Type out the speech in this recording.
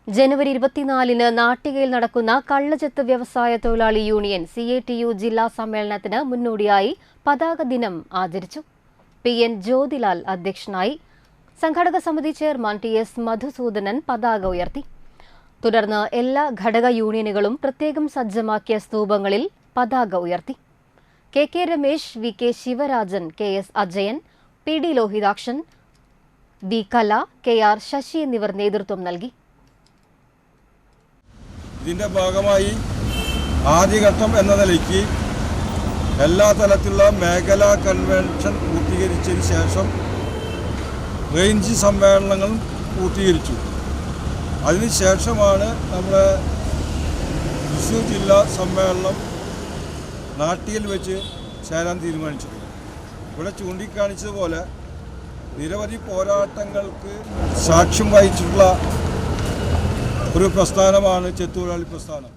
ജനുവരി 24-ന് നാട്ടികയിൽ നടക്കുന്ന കള്ളച്ചെത്ത് വ്യവസായ തൊഴിലാളി യൂണിയൻ CATU ജില്ലാ സമ്മേളനത്തിന് മുന്നോടിയായി പതാക ദിനം ആചരിച്ചു. PN ജ്യോതിലാൽ അധ്യക്ഷനായി. സംഘാടക സമിതി ചെയർമാൻ TS മധുസൂദനൻ പതാക ഉയർത്തി. തുടർന്ന് എല്ലാ ഘടക യൂണിയനുകളും പ്രത്യേകം സജ്ജമാക്കിയ സ്തൂപങ്ങളിൽ പതാക ഉയർത്തി. KK Ramesh, VK Sivarajan, KS Ajayan, PD Lohithakshan, D കല, KR ശശി എന്നിവർ നേതൃത്വം നൽകി. ഇതിൻ്റെ ഭാഗമായി ആദ്യഘട്ടം എന്ന നിലയ്ക്ക് എല്ലാ തലത്തിലുള്ള മേഖലാ കൺവെൻഷൻ പൂർത്തീകരിച്ചതിന് ശേഷം റേഞ്ച് സമ്മേളനങ്ങളും പൂർത്തീകരിച്ചു. അതിനുശേഷമാണ് നമ്മുടെ തൃശ്ശൂർ ജില്ലാ സമ്മേളനം നാട്ടികയിൽ വെച്ച് ചേരാൻ തീരുമാനിച്ചത്. ഇവിടെ ചൂണ്ടിക്കാണിച്ചതുപോലെ നിരവധി പോരാട്ടങ്ങൾക്ക് സാക്ഷ്യം വഹിച്ചിട്ടുള്ള ഒരു പ്രസ്ഥാനമാണ് ചെത്തൊഴിലാളി പ്രസ്ഥാനം.